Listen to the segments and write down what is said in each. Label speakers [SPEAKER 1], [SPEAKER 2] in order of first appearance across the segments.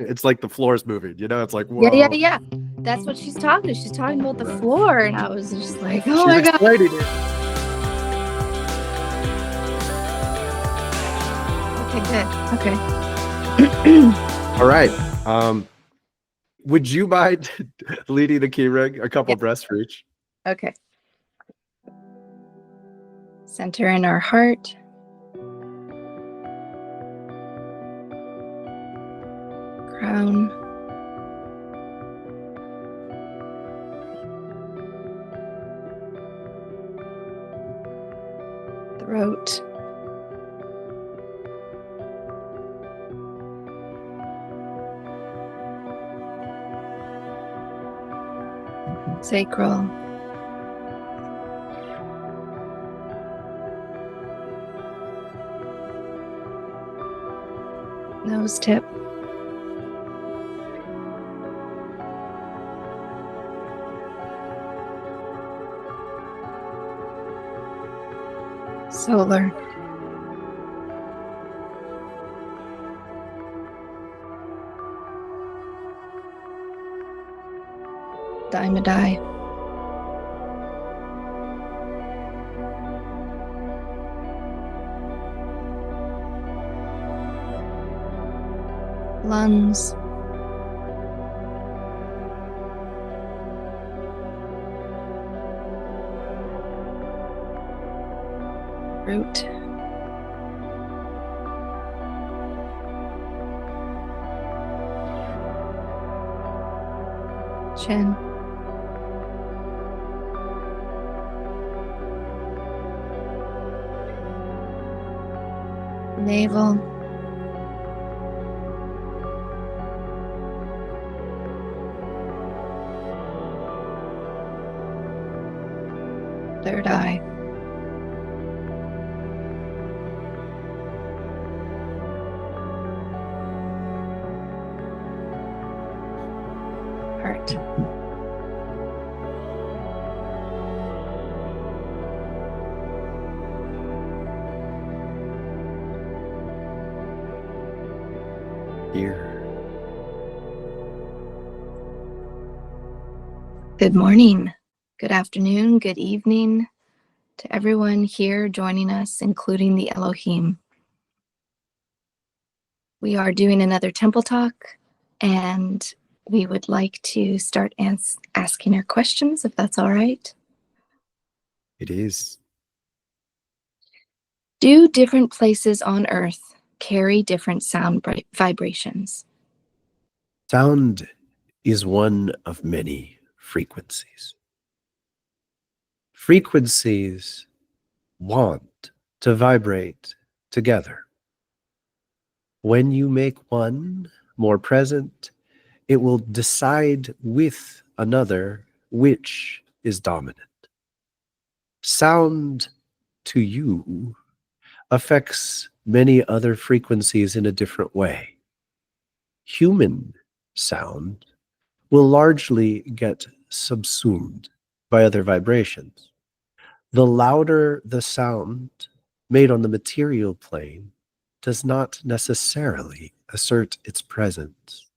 [SPEAKER 1] It's like the floor's moving, you know? It's like,
[SPEAKER 2] Yeah,
[SPEAKER 1] whoa.
[SPEAKER 2] yeah. That's what she's talking. She's talking about the
[SPEAKER 1] Right.
[SPEAKER 2] floor, and I was just like, oh
[SPEAKER 1] She's
[SPEAKER 2] my god.
[SPEAKER 1] explaining it.
[SPEAKER 2] Okay, good. Okay.
[SPEAKER 1] All right. Would you mind leading the key ring? A couple
[SPEAKER 2] Yeah.
[SPEAKER 1] breaths for each.
[SPEAKER 2] Okay. Center in our heart. Crown. Throat. Sacral. Nose tip. Solar. Dimedi. Lungs. Root. Chin. Navel. Third eye. Heart.
[SPEAKER 1] Here.
[SPEAKER 2] Good morning, good afternoon, good evening to everyone here joining us, including the Elohim. We are doing another temple talk, and we would like to start asking our questions, if that's all right.
[SPEAKER 1] It is.
[SPEAKER 2] Do different places on Earth carry different sound vibrations?
[SPEAKER 1] Sound is one of many frequencies. Frequencies want to vibrate together. When you make one more present, it will decide with another which is dominant. Sound to you affects many other frequencies in a different way. Human sound will largely get subsumed by other vibrations. The louder the sound made on the material plane does not necessarily assert its presence.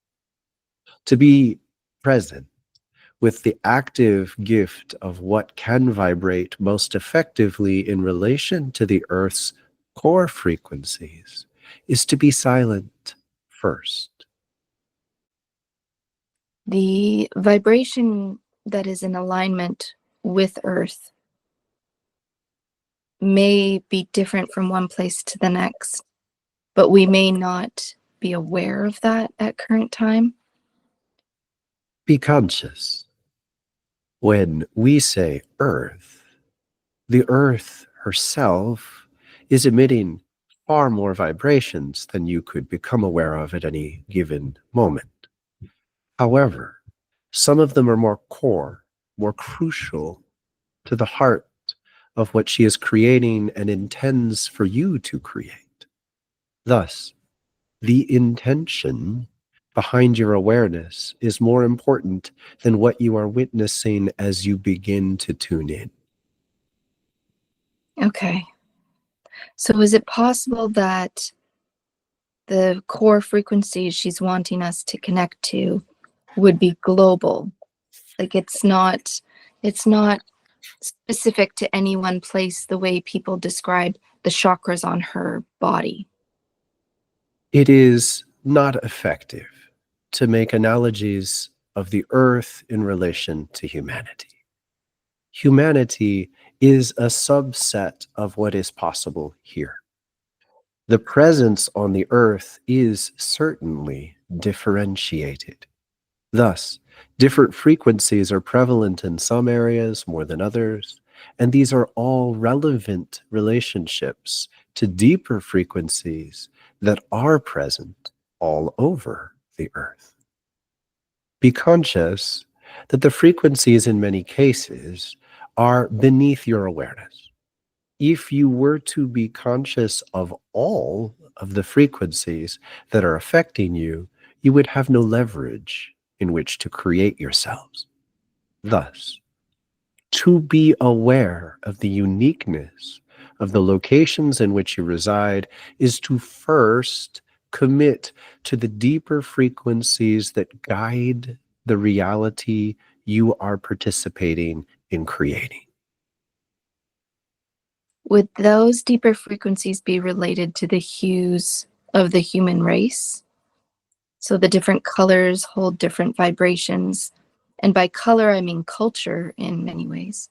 [SPEAKER 1] To be present with the active gift of what can vibrate most effectively in relation to the Earth's core frequencies is to be silent first.
[SPEAKER 2] The vibration that is in alignment with Earth may be different from one place to the next, but we may not be aware of that at current time.
[SPEAKER 1] Be conscious. When we say Earth, the Earth herself is emitting far more vibrations than you could become aware of at any given moment. However, some of them are more core, more crucial to the heart of what she is creating and intends for you to create. Thus, the intention behind your awareness is more important than what you are witnessing as you begin to tune in.
[SPEAKER 2] Okay. So is it possible that the core frequencies she's wanting us to connect to would be global. Like it's not specific to any one place the way people describe the chakras on her body.
[SPEAKER 1] It is not effective to make analogies of the earth in relation to humanity. Humanity is a subset of what is possible here. The presence on the earth is certainly differentiated. Thus, different frequencies are prevalent in some areas more than others, and these are all relevant relationships to deeper frequencies that are present all over the earth. Be conscious that the frequencies in many cases are beneath your awareness. If you were to be conscious of all of the frequencies that are affecting you, you would have no leverage in which to create yourselves. Thus, to be aware of the uniqueness of the locations in which you reside is to first commit to the deeper frequencies that guide the reality you are participating in creating.
[SPEAKER 2] Would those deeper frequencies be related to the hues of the human race? So the different colors hold different vibrations. And by color, I mean culture in many ways.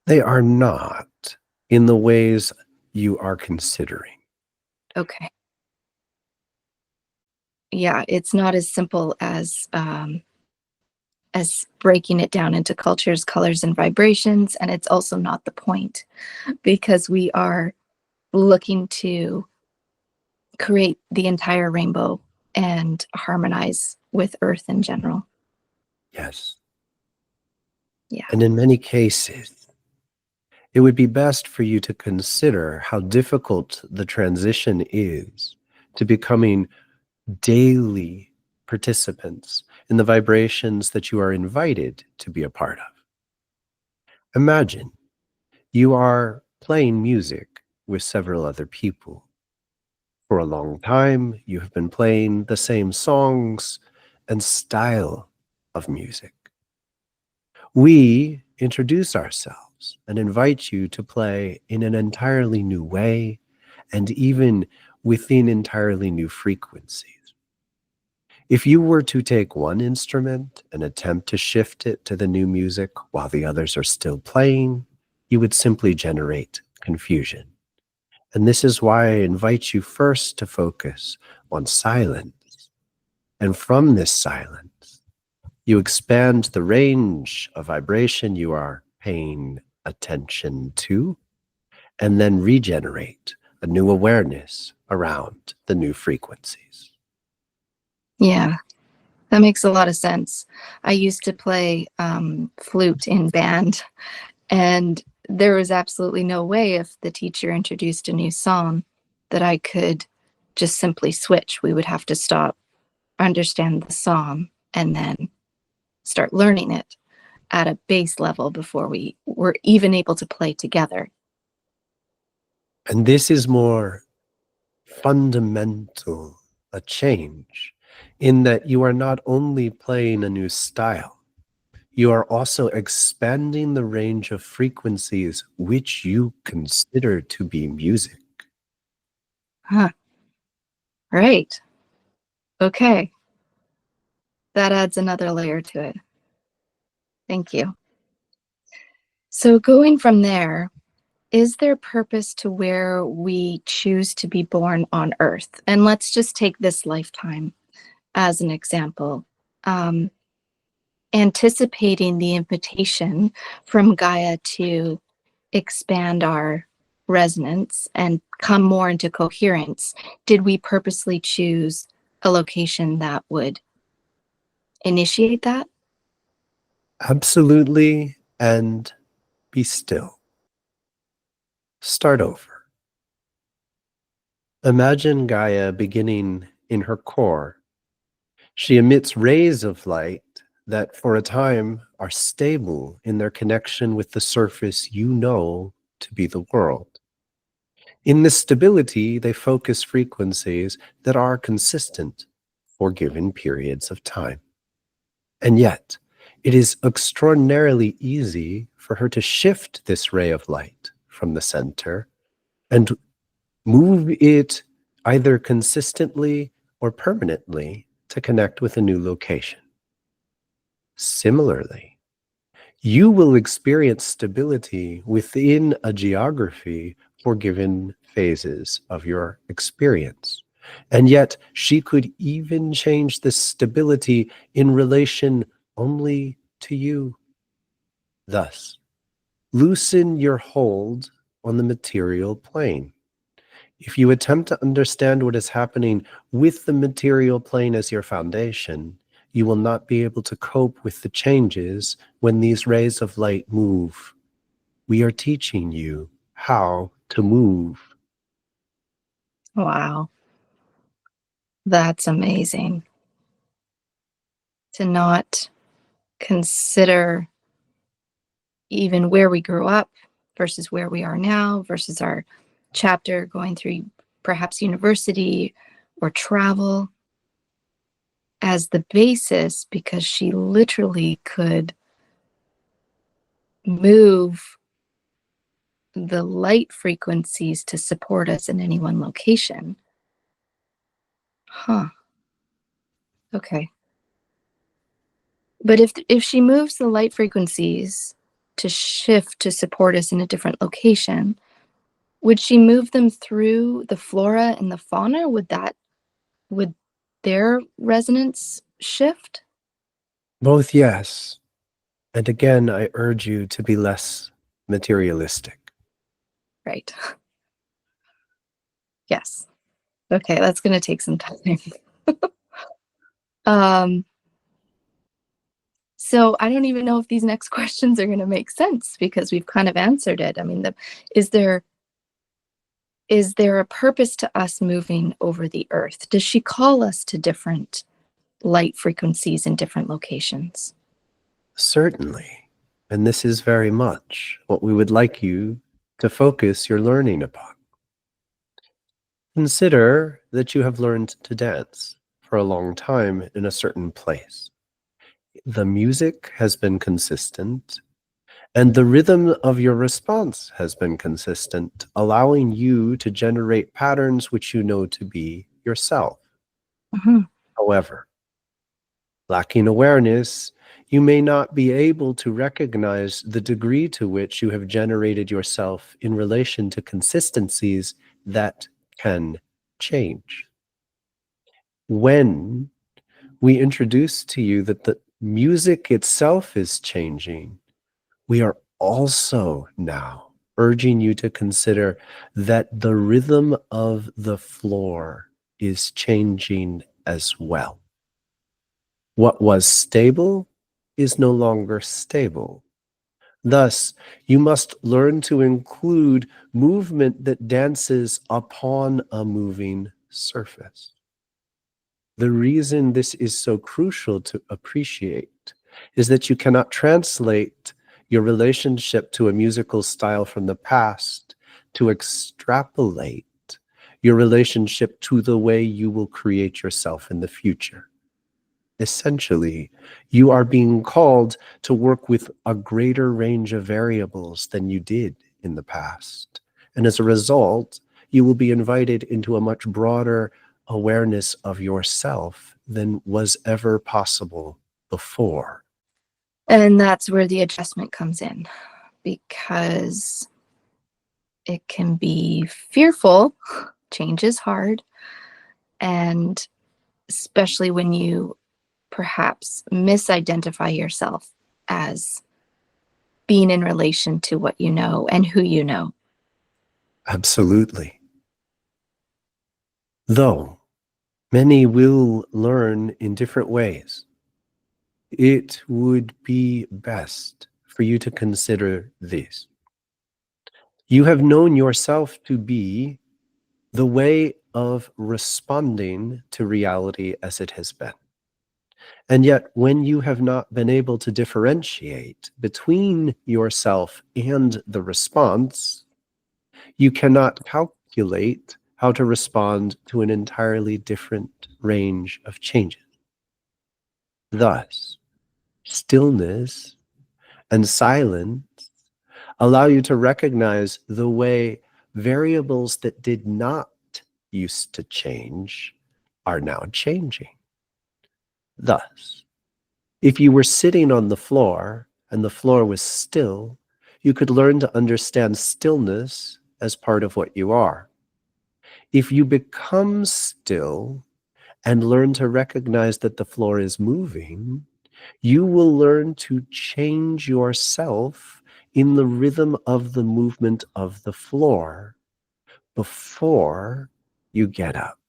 [SPEAKER 1] They are not in the ways you are considering.
[SPEAKER 2] Okay. Yeah, it's not as simple as breaking it down into cultures, colors, and vibrations. And it's also not the point, because we are looking to create the entire rainbow and harmonize with Earth in general.
[SPEAKER 1] Yes.
[SPEAKER 2] Yeah.
[SPEAKER 1] And in many cases, it would be best for you to consider how difficult the transition is to becoming daily participants in the vibrations that you are invited to be a part of. Imagine you are playing music with several other people. For a long time, you have been playing the same songs and style of music. We introduce ourselves and invite you to play in an entirely new way and even within entirely new frequencies. If you were to take one instrument and attempt to shift it to the new music while the others are still playing, you would simply generate confusion. And this is why I invite you first to focus on silence. And from this silence, you expand the range of vibration you are paying attention to, and then regenerate a new awareness around the new frequencies.
[SPEAKER 2] Yeah, that makes a lot of sense. I used to play flute in band, and there was absolutely no way, if the teacher introduced a new song, that I could just simply switch. We would have to stop, understand the song, and then start learning it at a base level before we were even able to play together.
[SPEAKER 1] And this is more fundamental a change in that you are not only playing a new style, you are also expanding the range of frequencies which you consider to be music.
[SPEAKER 2] Huh. Right. Okay. That adds another layer to it. Thank you. So going from there, is there purpose to where we choose to be born on Earth? And let's just take this lifetime as an example. Anticipating the invitation from Gaia to expand our resonance and come more into coherence, did we purposely choose a location that would initiate that?
[SPEAKER 1] Absolutely, and be still. Start over. Imagine Gaia beginning in her core. She emits rays of light that for a time are stable in their connection with the surface you know to be the world. In this stability, they focus frequencies that are consistent for given periods of time. And yet, it is extraordinarily easy for her to shift this ray of light from the center and move it either consistently or permanently to connect with a new location. Similarly, you will experience stability within a geography for given phases of your experience. And yet, she could even change this stability in relation only to you. Thus, loosen your hold on the material plane. If you attempt to understand what is happening with the material plane as your foundation, you will not be able to cope with the changes when these rays of light move. We are teaching you how to move.
[SPEAKER 2] Wow. That's amazing. To not consider even where we grew up versus where we are now versus our chapter going through perhaps university or travel as the basis, because she literally could move the light frequencies to support us in any one location. Huh. Okay. But if she moves the light frequencies to shift to support us in a different location, would she move them through the flora and the fauna? Would their resonance shift?
[SPEAKER 1] Both yes. And again, I urge you to be less materialistic.
[SPEAKER 2] Right. Yes. Okay, that's going to take some time. So I don't even know if these next questions are going to make sense because we've kind of answered it. I mean, is there a purpose to us moving over the earth? Does she call us to different light frequencies in different locations?
[SPEAKER 1] Certainly. And this is very much what we would like you to focus your learning upon. Consider that you have learned to dance for a long time in a certain place. The music has been consistent, and the rhythm of your response has been consistent, allowing you to generate patterns which you know to be yourself.
[SPEAKER 2] Mhm.
[SPEAKER 1] However, lacking awareness, you may not be able to recognize the degree to which you have generated yourself in relation to consistencies that can change. When we introduce to you that the music itself is changing, we are also now urging you to consider that the rhythm of the floor is changing as well. What was stable is no longer stable. Thus, you must learn to include movement that dances upon a moving surface. The reason this is so crucial to appreciate is that you cannot translate your relationship to a musical style from the past to extrapolate your relationship to the way you will create yourself in the future. Essentially, you are being called to work with a greater range of variables than you did in the past. And as a result, you will be invited into a much broader awareness of yourself than was ever possible before.
[SPEAKER 2] And that's where the adjustment comes in, because it can be fearful. Change is hard. And especially when you perhaps misidentify yourself as being in relation to what you know and who you know.
[SPEAKER 1] Absolutely. Though many will learn in different ways, it would be best for you to consider this. You have known yourself to be the way of responding to reality as it has been. And yet, when you have not been able to differentiate between yourself and the response, you cannot calculate how to respond to an entirely different range of changes. Thus, stillness and silence allow you to recognize the way variables that did not used to change are now changing. Thus, if you were sitting on the floor and the floor was still, you could learn to understand stillness as part of what you are. If you become still and learn to recognize that the floor is moving, you will learn to change yourself in the rhythm of the movement of the floor before you get up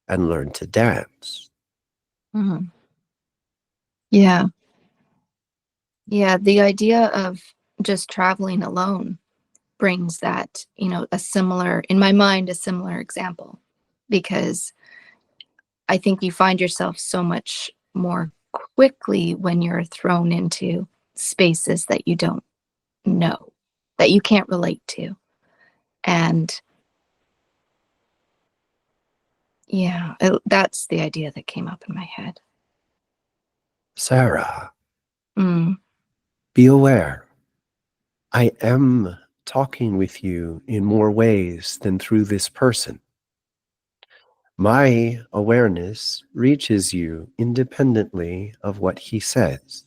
[SPEAKER 1] and learn to dance.
[SPEAKER 2] Mhm. Yeah. Yeah. The idea of just traveling alone brings that, in my mind, a similar example, because I think you find yourself so much more quickly when you're thrown into spaces that you don't know, that you can't relate to. And yeah, that's the idea that came up in my head.
[SPEAKER 1] Sarah,
[SPEAKER 2] Mm.
[SPEAKER 1] be aware. I am talking with you in more ways than through this person. My awareness reaches you independently of what he says.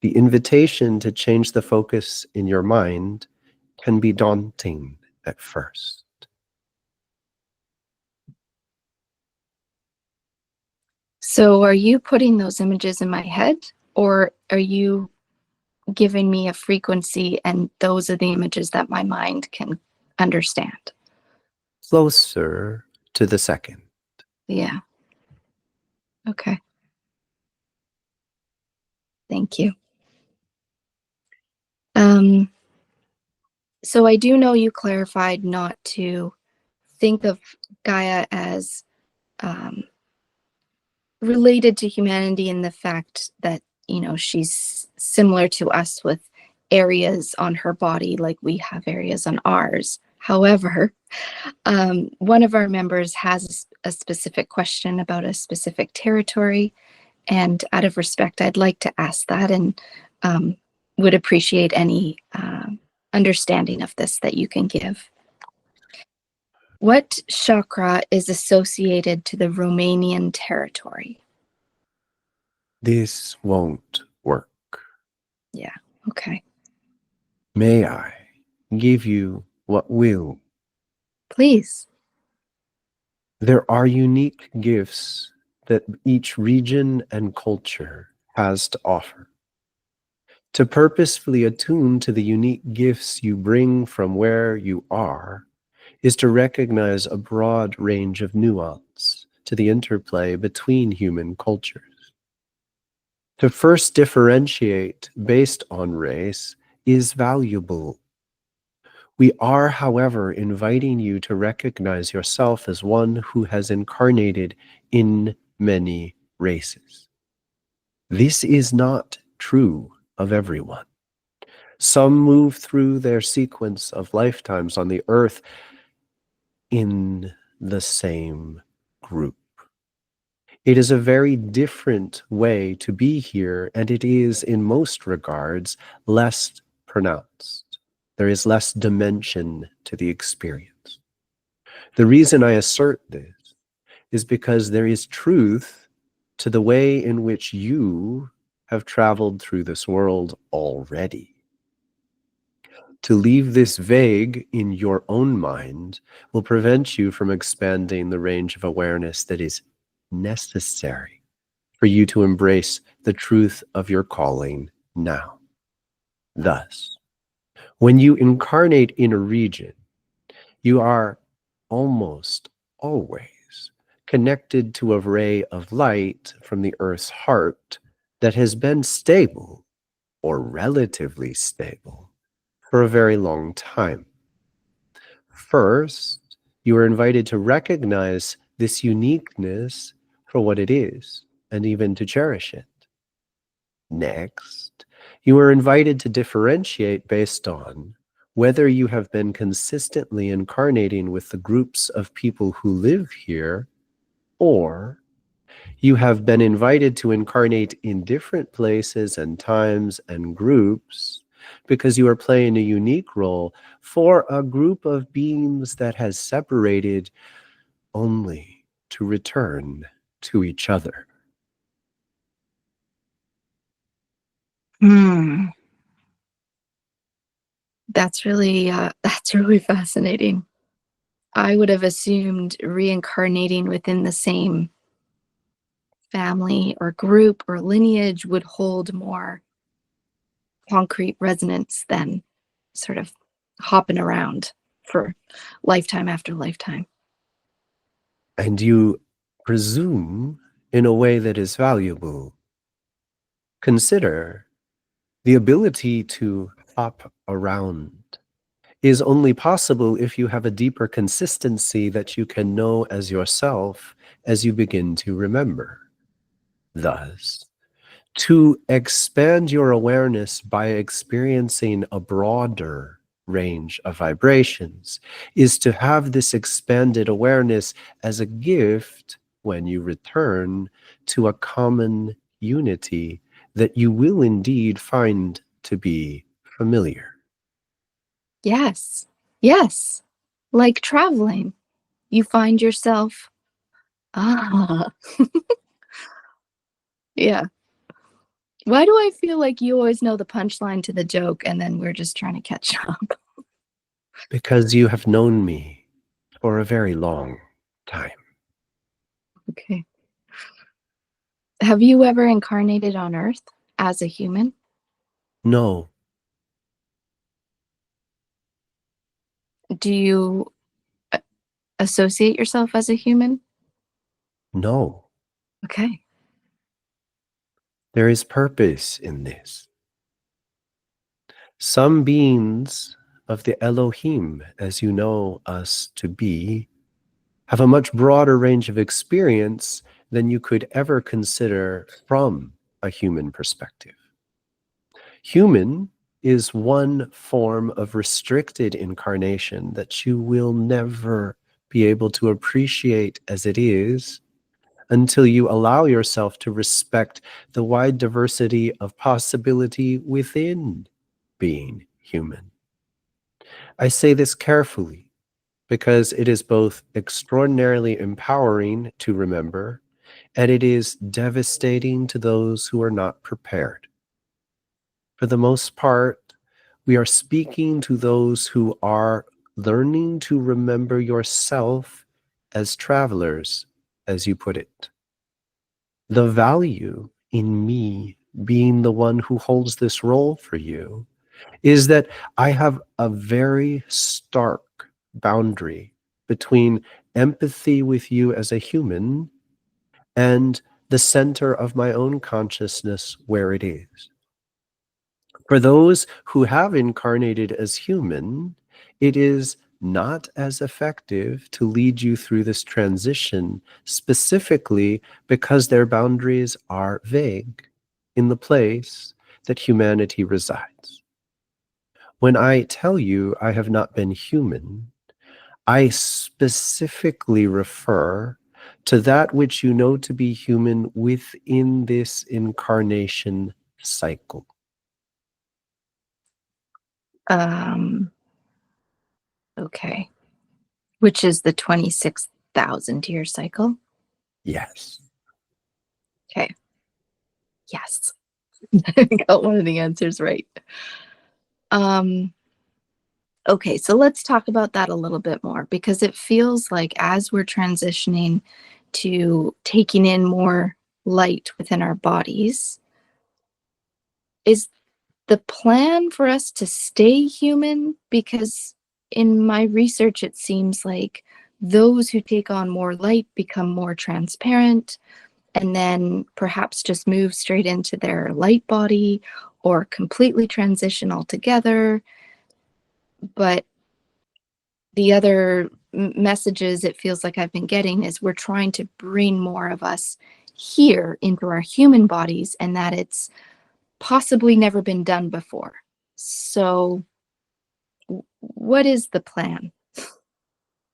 [SPEAKER 1] The invitation to change the focus in your mind can be daunting at first.
[SPEAKER 2] So are you putting those images in my head, or are you giving me a frequency and those are the images that my mind can understand?
[SPEAKER 1] Closer to the second.
[SPEAKER 2] Yeah. Okay. Thank you. So I do know you clarified not to think of Gaia as related to humanity in the fact that, she's similar to us with areas on her body like we have areas on ours. However, one of our members has a specific question about a specific territory, and out of respect, I'd like to ask that, and would appreciate any understanding of this that you can give. What chakra is associated to the Romanian territory?
[SPEAKER 1] This won't work.
[SPEAKER 2] Yeah, okay.
[SPEAKER 1] May I give you what will?
[SPEAKER 2] Please.
[SPEAKER 1] There are unique gifts that each region and culture has to offer. To purposefully attune to the unique gifts you bring from where you are is to recognize a broad range of nuance to the interplay between human cultures. To first differentiate based on race is valuable. We are, however, inviting you to recognize yourself as one who has incarnated in many races. This is not true of everyone. Some move through their sequence of lifetimes on the earth in the same group. It is a very different way to be here, and it is, in most regards, less pronounced. There is less dimension to the experience. The reason I assert this is because there is truth to the way in which you have traveled through this world already. To leave this vague in your own mind will prevent you from expanding the range of awareness that is necessary for you to embrace the truth of your calling now. Thus, when you incarnate in a region, you are almost always connected to a ray of light from the Earth's heart that has been stable, or relatively stable, for a very long time. First, you are invited to recognize this uniqueness for what it is, and even to cherish it. Next, you are invited to differentiate based on whether you have been consistently incarnating with the groups of people who live here, or you have been invited to incarnate in different places and times and groups because you are playing a unique role for a group of beings that has separated only to return to each other.
[SPEAKER 2] That's really fascinating. I would have assumed reincarnating within the same family or group or lineage would hold more concrete resonance than sort of hopping around for lifetime after lifetime.
[SPEAKER 1] And you presume in a way that is valuable. Consider the ability to hop around is only possible if you have a deeper consistency that you can know as yourself as you begin to remember. Thus, to expand your awareness by experiencing a broader range of vibrations is to have this expanded awareness as a gift when you return to a common unity that you will indeed find to be familiar.
[SPEAKER 2] Yes. Yes. Like traveling. You find yourself, ah, yeah. Why do I feel like you always know the punchline to the joke and then we're just trying to catch up?
[SPEAKER 1] Because you have known me for a very long time.
[SPEAKER 2] Okay. Have you ever incarnated on Earth as a human?
[SPEAKER 1] No,
[SPEAKER 2] Do you associate yourself as a human?
[SPEAKER 1] no.
[SPEAKER 2] Okay.
[SPEAKER 1] There is purpose in this. Some beings of the Elohim, as you know us to be, have a much broader range of experience than you could ever consider from a human perspective. Human is one form of restricted incarnation that you will never be able to appreciate as it is until you allow yourself to respect the wide diversity of possibility within being human. I say this carefully because it is both extraordinarily empowering to remember and it is devastating to those who are not prepared. For the most part, we are speaking to those who are learning to remember yourself as travelers, as you put it. The value in me being the one who holds this role for you is that I have a very stark boundary between empathy with you as a human and the center of my own consciousness where it is. For those who have incarnated as human, it is not as effective to lead you through this transition, specifically because their boundaries are vague in the place that humanity resides. When I tell you I have not been human, I specifically refer to that which you know to be human within this incarnation cycle.
[SPEAKER 2] Okay. Which is the 26,000 year cycle?
[SPEAKER 1] Yes.
[SPEAKER 2] Okay. Yes. Got one of the answers right. Okay, so let's talk about that a little bit more because it feels like as we're transitioning to taking in more light within our bodies, is the plan for us to stay human? Because in my research, it seems like those who take on more light become more transparent and then perhaps just move straight into their light body or completely transition altogether. But the other messages it feels like I've been getting is we're trying to bring more of us here into our human bodies and that it's possibly never been done before. So what is the plan?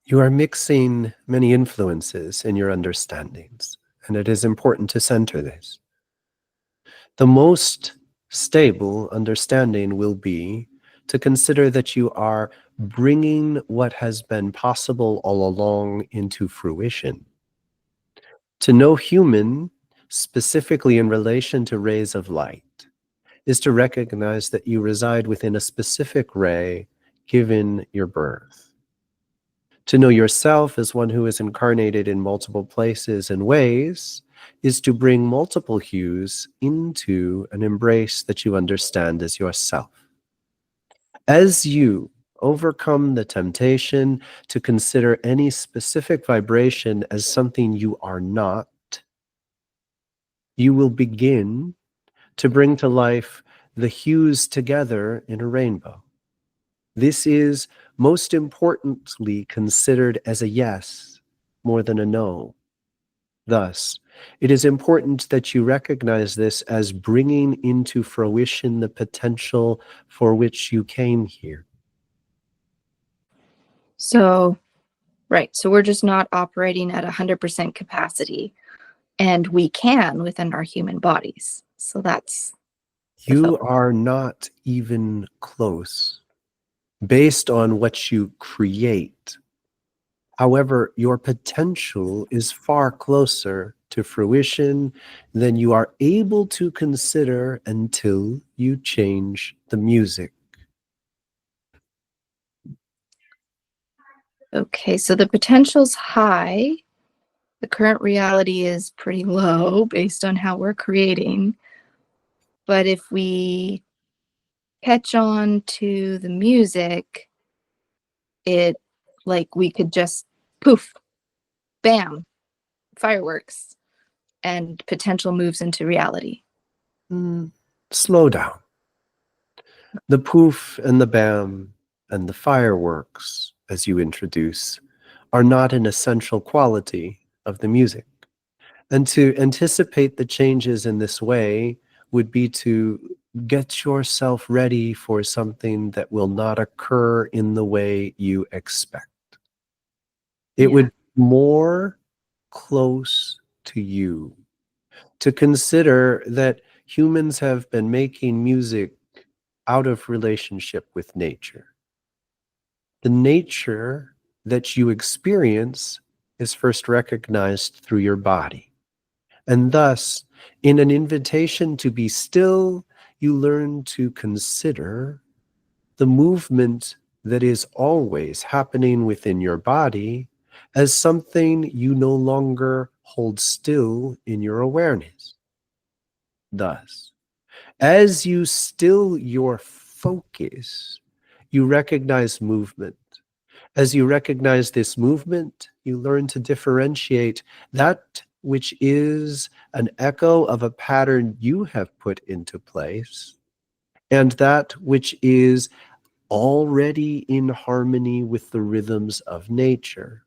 [SPEAKER 1] You are mixing many influences in your understandings, and it is important to center this. The most stable understanding will be to consider that you are bringing what has been possible all along into fruition. To know human, specifically in relation to rays of light, is to recognize that you reside within a specific ray given your birth. To know yourself as one who is incarnated in multiple places and ways is to bring multiple hues into an embrace that you understand as yourself. As you overcome the temptation to consider any specific vibration as something you are not, you will begin to bring to life the hues together in a rainbow. This is most importantly considered as a yes more than a no. Thus, it is important that you recognize this as bringing into fruition the potential for which you came here.
[SPEAKER 2] So, right. So we're just not operating at 100% capacity, and we can within our human bodies. So that's the
[SPEAKER 1] You
[SPEAKER 2] focus.
[SPEAKER 1] are not even close based on what you create. However, your potential is far closer to fruition than you are able to consider until you change the music.
[SPEAKER 2] Okay, so the potential's high. The current reality is pretty low based on how we're creating. But if we catch on to the music, it like we could just poof, bam, fireworks, and potential moves into reality.
[SPEAKER 1] Slow down. The poof and the bam and the fireworks, as you introduce, are not an essential quality of the music. And to anticipate the changes in this way would be to get yourself ready for something that will not occur in the way you expect. It
[SPEAKER 2] Yeah.
[SPEAKER 1] would be more close to you to consider that humans have been making music out of relationship with nature. The nature that you experience is first recognized through your body. And thus, in an invitation to be still, you learn to consider the movement that is always happening within your body as something you no longer hold still in your awareness. Thus, as you still your focus, you recognize movement. As you recognize this movement, you learn to differentiate that which is an echo of a pattern you have put into place and that which is already in harmony with the rhythms of nature.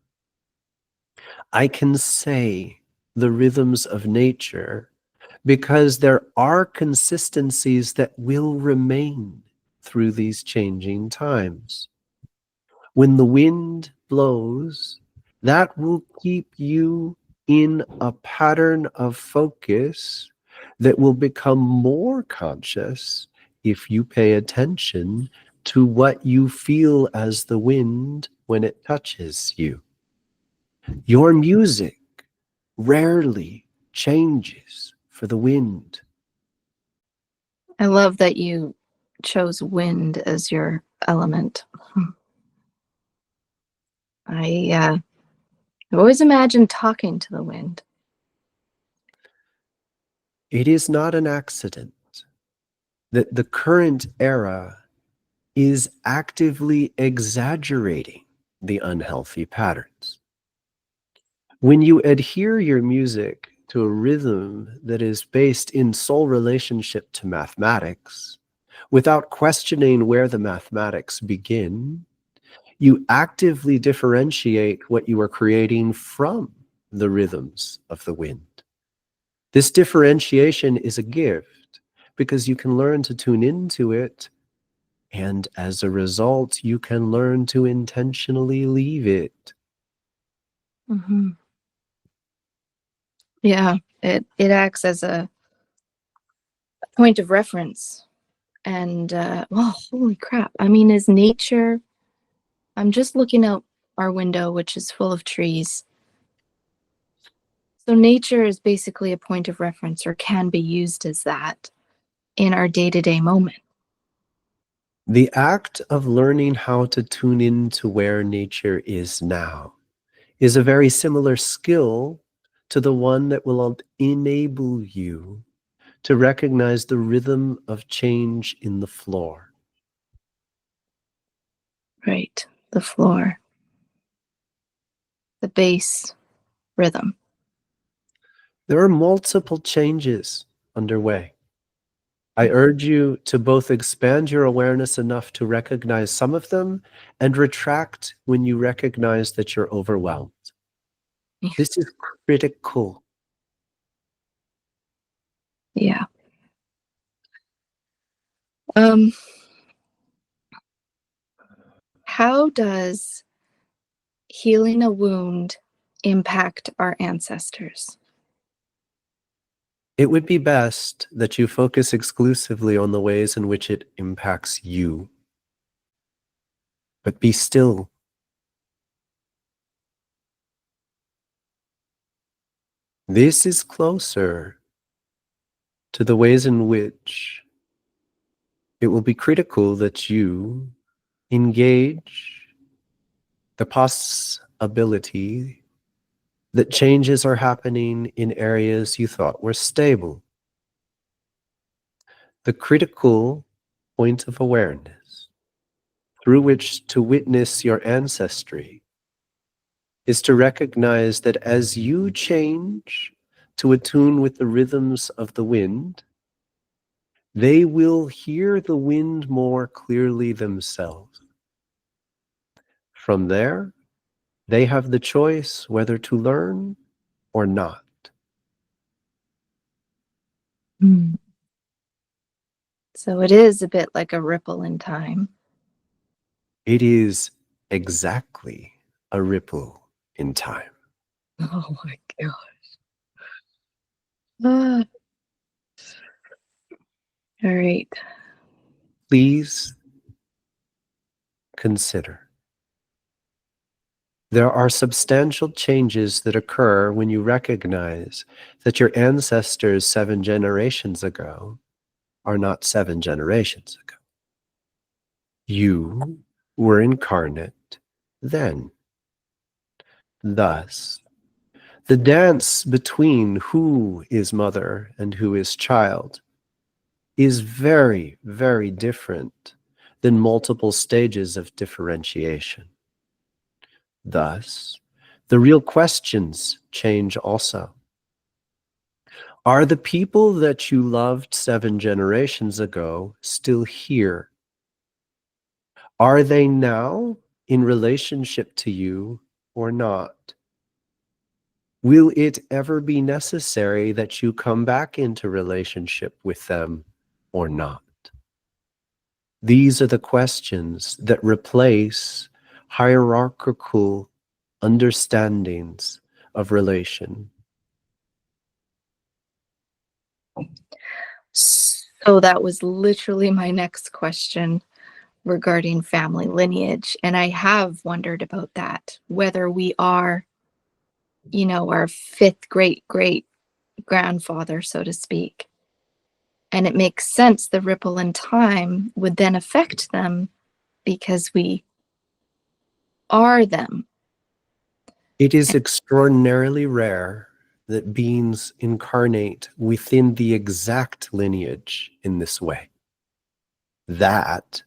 [SPEAKER 1] I can say the rhythms of nature because there are consistencies that will remain through these changing times. When the wind blows, that will keep you in a pattern of focus that will become more conscious if you pay attention to what you feel as the wind when it touches you. Your music rarely changes for the wind.
[SPEAKER 2] I love that you chose wind as your element. I've always imagined talking to the wind.
[SPEAKER 1] It is not an accident that the current era is actively exaggerating the unhealthy patterns. When you adhere your music to a rhythm that is based in sole relationship to mathematics, without questioning where the mathematics begin, you actively differentiate what you are creating from the rhythms of the wind. This differentiation is a gift because you can learn to tune into it And as a result, you can learn to intentionally leave it.
[SPEAKER 2] Hmm. Yeah, it acts as a point of reference. And well, holy crap. I mean, is nature, I'm just looking out our window, which is full of trees. So nature is basically a point of reference, or can be used as that in our day-to-day moment.
[SPEAKER 1] The act of learning how to tune in to where nature is now is a very similar skill to the one that will enable you to recognize the rhythm of change in the floor.
[SPEAKER 2] Right. The floor, the bass rhythm.
[SPEAKER 1] There are multiple changes underway. I urge you to both expand your awareness enough to recognize some of them and retract when you recognize that you're overwhelmed. This is critical.
[SPEAKER 2] Yeah. Um, how does healing a wound impact our ancestors?
[SPEAKER 1] It would be best that you focus exclusively on the ways in which it impacts you. But be still. This is closer to the ways in which it will be critical that you engage the possibility that changes are happening in areas you thought were stable. The critical point of awareness through which to witness your ancestry is to recognize that as you change to attune with the rhythms of the wind, they will hear the wind more clearly themselves. From there, they have the choice whether to learn or not.
[SPEAKER 2] Mm. So it is a bit like a ripple in time.
[SPEAKER 1] It is exactly a ripple in time.
[SPEAKER 2] Oh my gosh. Ah, all right.
[SPEAKER 1] Please consider. There are substantial changes that occur when you recognize that your ancestors 7 generations ago are not 7 generations ago. You were incarnate then. Thus, the dance between who is mother and who is child is very, very different than multiple stages of differentiation. Thus, the real questions change also. Are the people that you loved 7 generations ago still here? Are they now in relationship to you or not? Will it ever be necessary that you come back into relationship with them or not? These are the questions that replace hierarchical understandings of relation.
[SPEAKER 2] So that was literally my next question regarding family lineage. And I have wondered about that, whether we are, our fifth great grandfather, so to speak. And it makes sense the ripple in time would then affect them because we are them.
[SPEAKER 1] It is extraordinarily rare that beings incarnate within the exact lineage in this way. That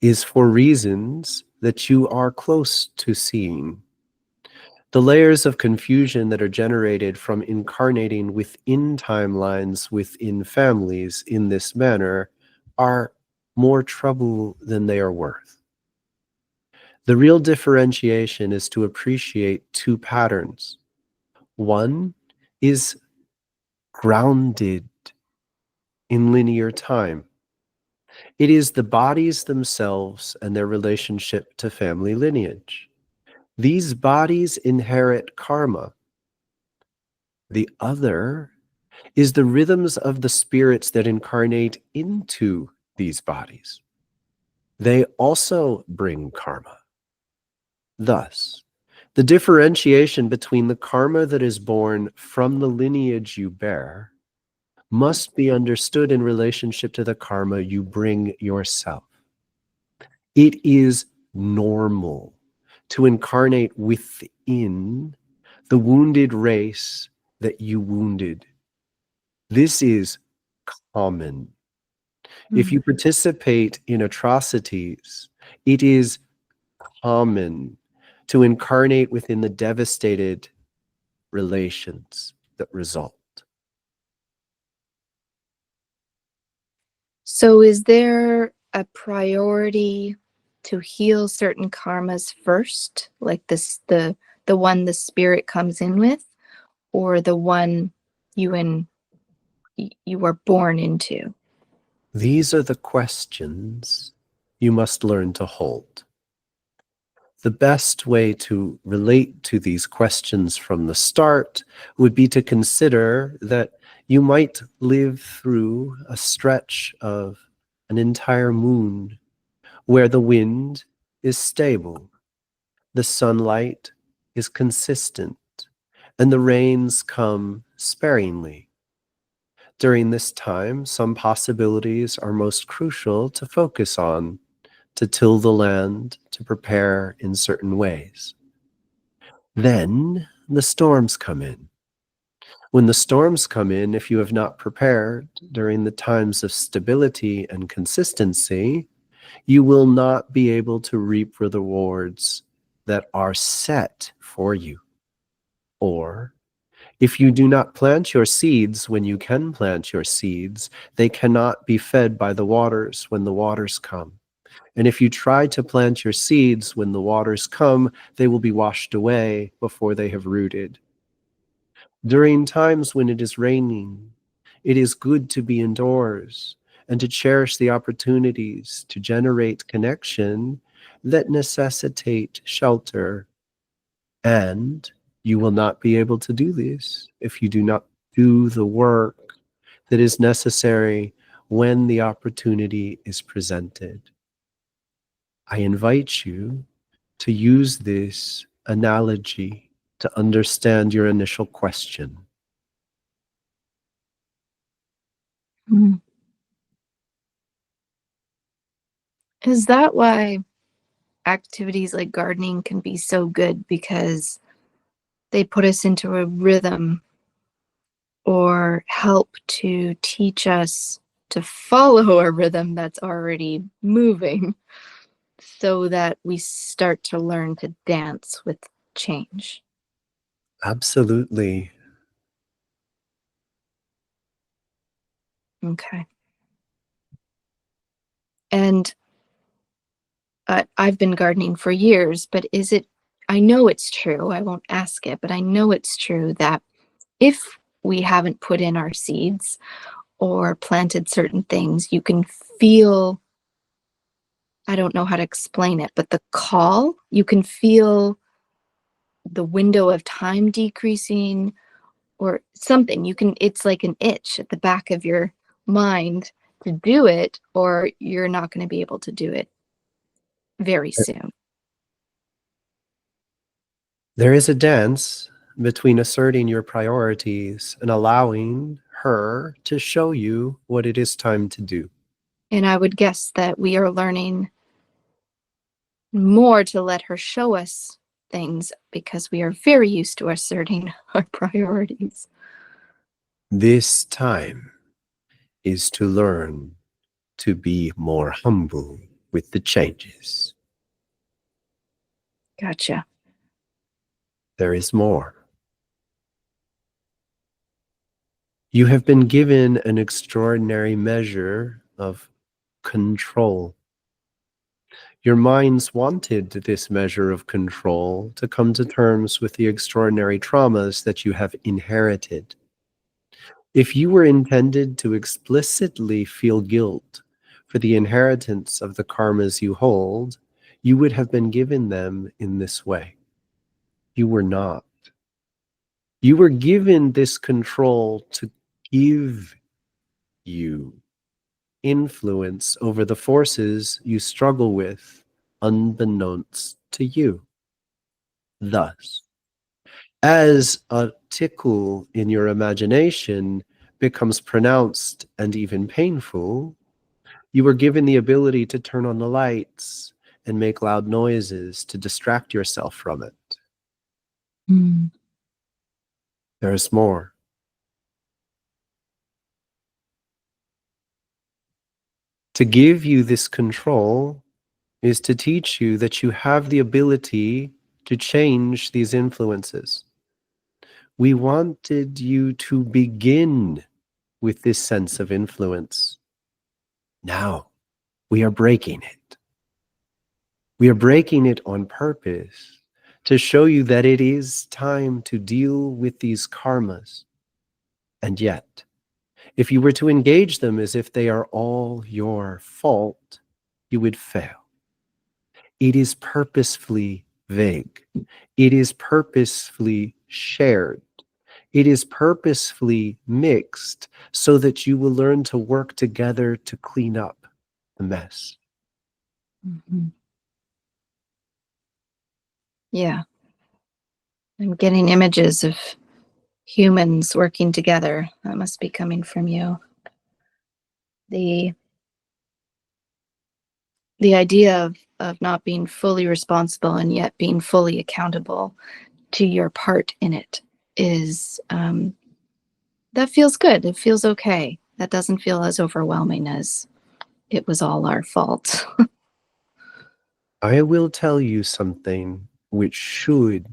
[SPEAKER 1] is for reasons that you are close to seeing. The layers of confusion that are generated from incarnating within timelines, within families in this manner, are more trouble than they are worth. The real differentiation is to appreciate 2 patterns. One is grounded in linear time. It is the bodies themselves and their relationship to family lineage. These bodies inherit karma. The other is the rhythms of the spirits that incarnate into these bodies. They also bring karma. Thus, the differentiation between the karma that is born from the lineage you bear must be understood in relationship to the karma you bring yourself. It is normal to incarnate within the wounded race that you wounded. This is common. If you participate in atrocities, it is common to incarnate within the devastated relations that result.
[SPEAKER 2] So is there a priority to heal certain karmas first, like this the one the spirit comes in with, or the one you were born into?
[SPEAKER 1] These are the questions you must learn to hold. The best way to relate to these questions from the start would be to consider that you might live through a stretch of an entire moon where the wind is stable, the sunlight is consistent, and the rains come sparingly. During this time, some possibilities are most crucial to focus on, to till the land, to prepare in certain ways. Then the storms come in. When the storms come in, if you have not prepared during the times of stability and consistency, you will not be able to reap the rewards that are set for you. Or, if you do not plant your seeds when you can plant your seeds, they cannot be fed by the waters when the waters come. And if you try to plant your seeds when the waters come, they will be washed away before they have rooted. During times when it is raining, it is good to be indoors and to cherish the opportunities to generate connection that necessitate shelter. And you will not be able to do this if you do not do the work that is necessary when the opportunity is presented. I invite you to use this analogy to understand your initial question.
[SPEAKER 2] Mm. Is that why activities like gardening can be so good? Because they put us into a rhythm or help to teach us to follow a rhythm that's already moving so that we start to learn to dance with change.
[SPEAKER 1] Absolutely.
[SPEAKER 2] Okay. And I've been gardening for years, but I know it's true. I won't ask it, but I know it's true that if we haven't put in our seeds or planted certain things, you can feel, I don't know how to explain it, but the call, you can feel the window of time decreasing or something. It's like an itch at the back of your mind to do it, or you're not going to be able to do it very soon.
[SPEAKER 1] There is a dance between asserting your priorities and allowing her to show you what it is time to do.
[SPEAKER 2] And I would guess that we are learning more to let her show us things because we are very used to asserting our priorities.
[SPEAKER 1] This time is to learn to be more humble with the changes.
[SPEAKER 2] Gotcha.
[SPEAKER 1] There is more. You have been given an extraordinary measure of control. Your minds wanted this measure of control to come to terms with the extraordinary traumas that you have inherited. If you were intended to explicitly feel guilt for the inheritance of the karmas you hold, you would have been given them in this way. You were not. You were given this control to give you influence over the forces you struggle with unbeknownst to you. Thus, as a tickle in your imagination becomes pronounced and even painful, you were given the ability to turn on the lights and make loud noises to distract yourself from it.
[SPEAKER 2] Mm.
[SPEAKER 1] There is more. To give you this control is to teach you that you have the ability to change these influences. We wanted you to begin with this sense of influence. Now we are breaking it. We are breaking it on purpose to show you that it is time to deal with these karmas. And yet, if you were to engage them as if they are all your fault, you would fail. It is purposefully vague. It is purposefully shared. It is purposefully mixed so that you will learn to work together to clean up the mess.
[SPEAKER 2] Mhm. Yeah. I'm getting images of humans working together. That must be coming from you. The idea of not being fully responsible and yet being fully accountable to your part in it is that feels good. It feels okay. That doesn't feel as overwhelming as it was all our fault.
[SPEAKER 1] I will tell you something which should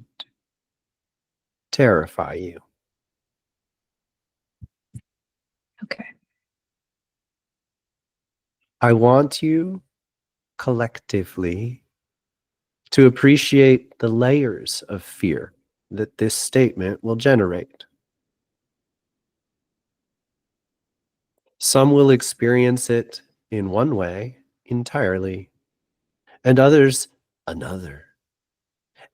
[SPEAKER 1] terrify you.
[SPEAKER 2] Okay.
[SPEAKER 1] I want you collectively to appreciate the layers of fear that this statement will generate. Some will experience it in one way entirely, and others another.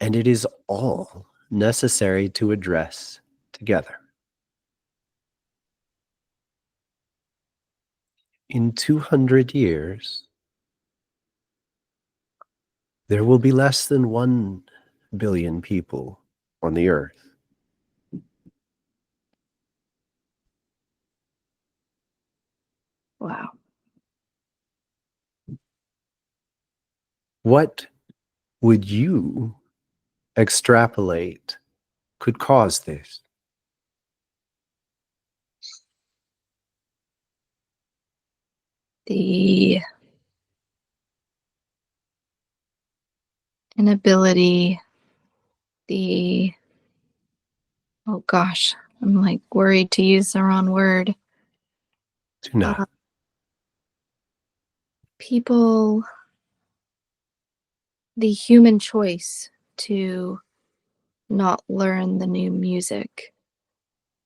[SPEAKER 1] And it is all necessary to address together. In 200 years, there will be less than 1 billion people on the earth.
[SPEAKER 2] Wow.
[SPEAKER 1] What would you extrapolate could cause this?
[SPEAKER 2] The inability, the, oh gosh, I'm like worried to use the wrong word.
[SPEAKER 1] Do not.
[SPEAKER 2] People, the human choice to not learn the new music.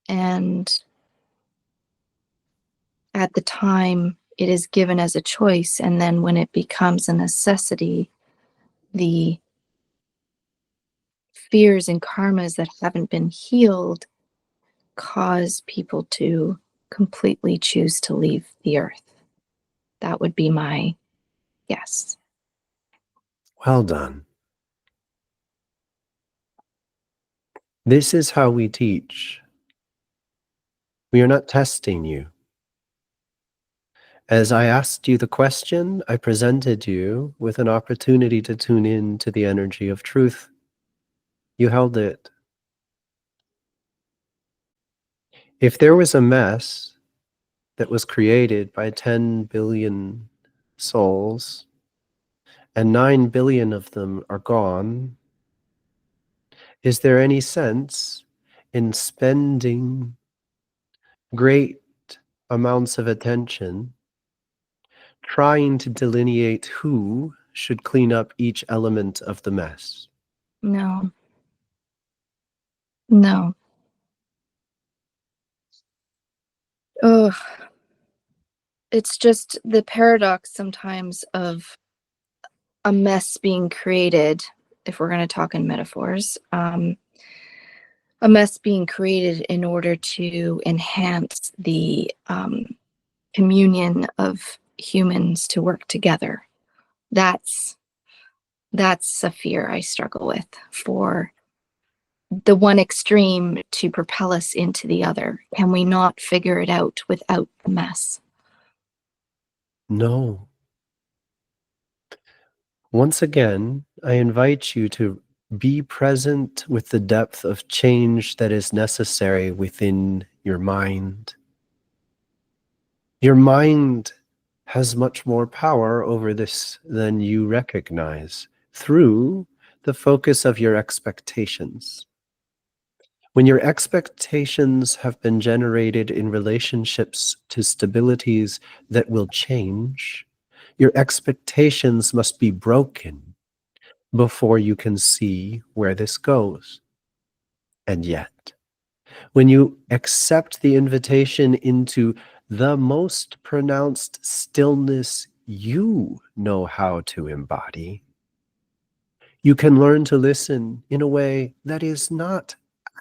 [SPEAKER 2] And at the time, it is given as a choice. And then when it becomes a necessity, the fears and karmas that haven't been healed cause people to completely choose to leave the earth. That would be my guess.
[SPEAKER 1] Well done. This is how we teach. We are not testing you. As I asked you the question, I presented you with an opportunity to tune in to the energy of truth. You held it. If there was a mess that was created by 10 billion souls and 9 billion of them are gone, is there any sense in spending great amounts of attention trying to delineate who should clean up each element of the mess?
[SPEAKER 2] No, no. Ugh. it's just the paradox sometimes of a mess being created, if we're going to talk in metaphors, a mess being created in order to enhance the communion of humans to work together. That's a fear I struggle with, for the one extreme to propel us into the other. Can we not figure it out without the mess?
[SPEAKER 1] No. Once again, I invite you to be present with the depth of change that is necessary within your mind. Your mind has much more power over this than you recognize through the focus of your expectations. When your expectations have been generated in relationships to stabilities that will change, your expectations must be broken before you can see where this goes. And yet, when you accept the invitation into the most pronounced stillness you know how to embody, you can learn to listen in a way that is not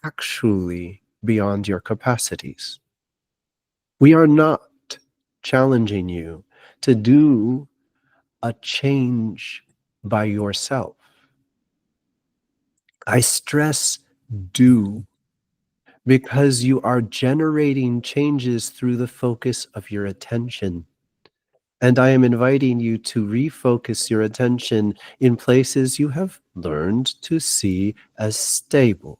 [SPEAKER 1] actually beyond your capacities. We are not challenging you to do a change by yourself. I stress do, because you are generating changes through the focus of your attention. And I am inviting you to refocus your attention in places you have learned to see as stable.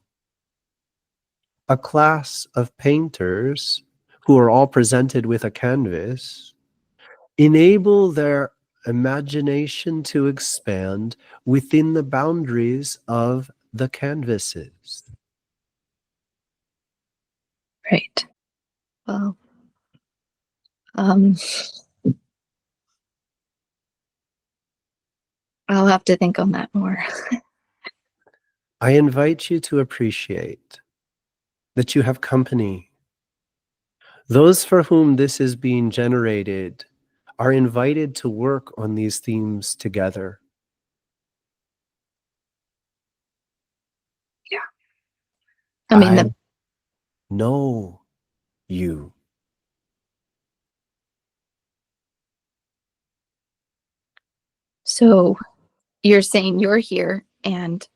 [SPEAKER 1] A class of painters who are all presented with a canvas enable their imagination to expand within the boundaries of the canvases.
[SPEAKER 2] Right. Well, um, I'll have to think on that more.
[SPEAKER 1] I invite you to appreciate that you have company. Those for whom this is being generated are invited to work on these themes together.
[SPEAKER 2] Yeah. I mean,
[SPEAKER 1] I know you.
[SPEAKER 2] so you're saying you're here and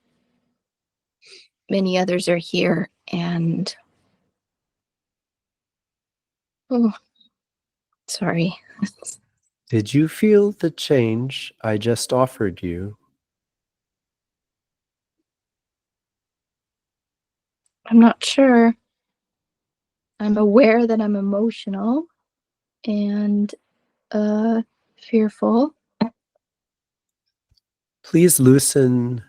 [SPEAKER 2] many others are here, and oh, sorry.
[SPEAKER 1] Did you feel the change I just offered you?
[SPEAKER 2] I'm not sure. I'm aware that I'm emotional and fearful.
[SPEAKER 1] Please loosen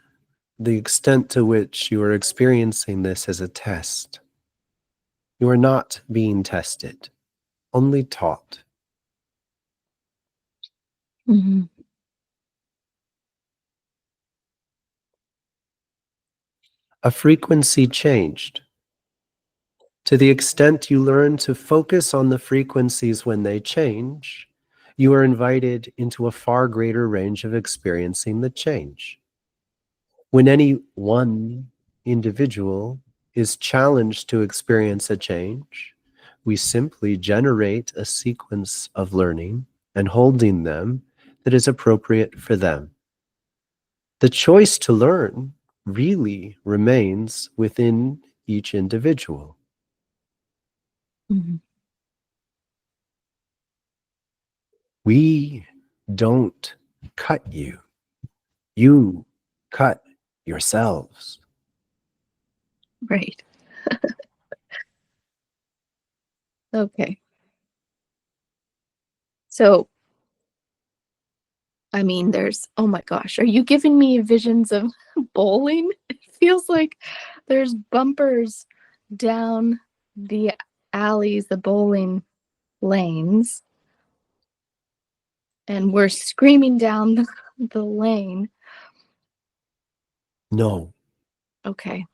[SPEAKER 1] the extent to which you are experiencing this as a test. You are not being tested, only taught.
[SPEAKER 2] Mm-hmm.
[SPEAKER 1] A frequency changed. To the extent you learn to focus on the frequencies when they change, you are invited into a far greater range of experiencing the change. When any one individual is challenged to experience a change, we simply generate a sequence of learning and holding them that is appropriate for them. The choice to learn really remains within each individual.
[SPEAKER 2] Mm-hmm.
[SPEAKER 1] We don't cut you. You cut yourselves.
[SPEAKER 2] Right. Okay. So, I mean, oh my gosh, are you giving me visions of bowling? It feels like there's bumpers down the alleys, the bowling lanes, and we're screaming down the lane.
[SPEAKER 1] No,
[SPEAKER 2] Okay.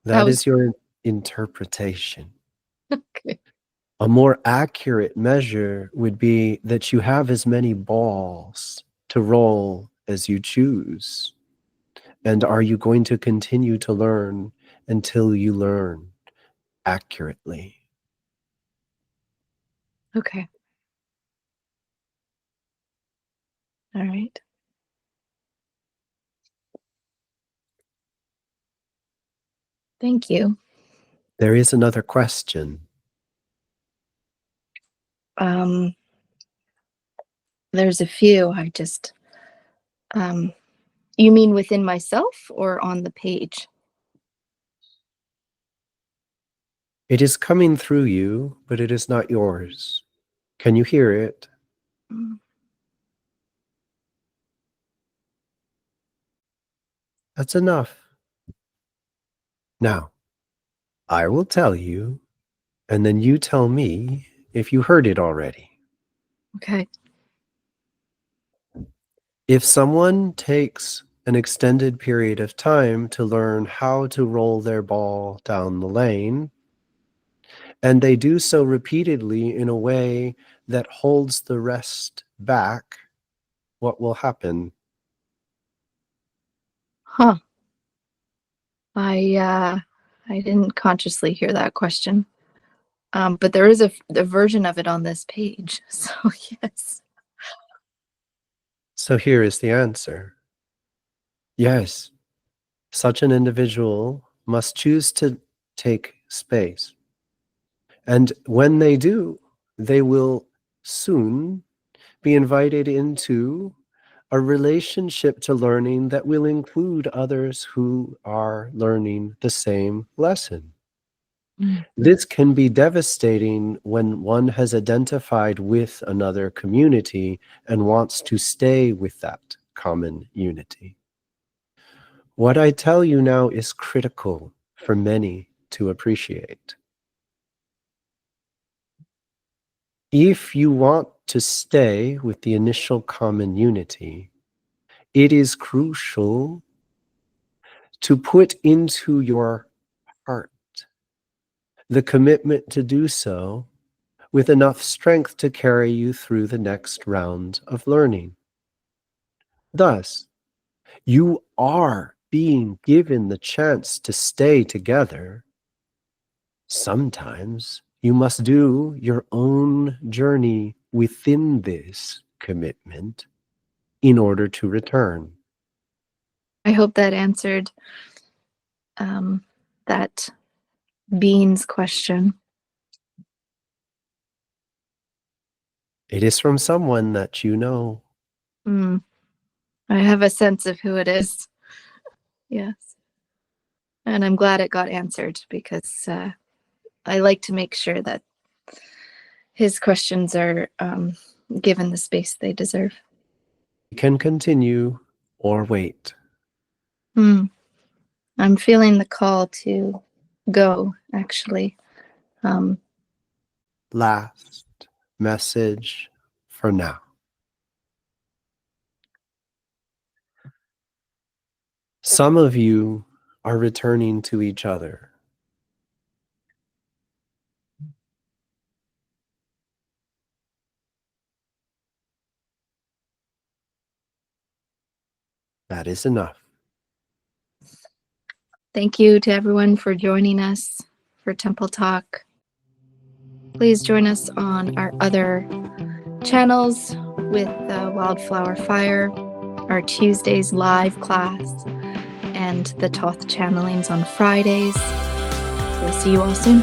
[SPEAKER 2] That
[SPEAKER 1] that
[SPEAKER 2] was
[SPEAKER 1] is your interpretation.
[SPEAKER 2] okay.
[SPEAKER 1] A more accurate measure would be that you have as many balls to roll as you choose. And are you going to continue to learn until you learn accurately?
[SPEAKER 2] Okay. All right. Thank you.
[SPEAKER 1] There is another question.
[SPEAKER 2] There's a few. You mean within myself or on the page?
[SPEAKER 1] It is coming through you, but it is not yours. Can you hear it?
[SPEAKER 2] Mm.
[SPEAKER 1] That's enough. Now, I will tell you, and then you tell me if you heard it already.
[SPEAKER 2] Okay.
[SPEAKER 1] If someone takes an extended period of time to learn how to roll their ball down the lane, and they do so repeatedly in a way that holds the rest back, what will happen?
[SPEAKER 2] Huh. I didn't consciously hear that question. But there is a version of it on this page. So yes.
[SPEAKER 1] So here is the answer. Yes, such an individual must choose to take space. And when they do, they will soon be invited into a relationship to learning that will include others who are learning the same lesson.
[SPEAKER 2] Mm.
[SPEAKER 1] This can be devastating when one has identified with another community and wants to stay with that common unity. What I tell you now is critical for many to appreciate. If you want to stay with the initial common unity, it is crucial to put into your heart the commitment to do so with enough strength to carry you through the next round of learning. Thus, you are being given the chance to stay together. Sometimes you must do your own journey within this commitment in order to return.
[SPEAKER 2] I hope that answered that Bean's question.
[SPEAKER 1] It is from someone that you know.
[SPEAKER 2] Mm. I have a sense of who it is. Yes. And I'm glad it got answered because I like to make sure that his questions are given the space they deserve.
[SPEAKER 1] You can continue or wait.
[SPEAKER 2] Mm. I'm feeling the call to go, actually.
[SPEAKER 1] Last message for now. Some of you are returning to each other. That is enough.
[SPEAKER 2] Thank you to everyone for joining us for Temple Talk. Please join us on our other channels with Wildflower Fire, our Tuesdays live class, and the Thoth channelings on Fridays. We'll see you all soon.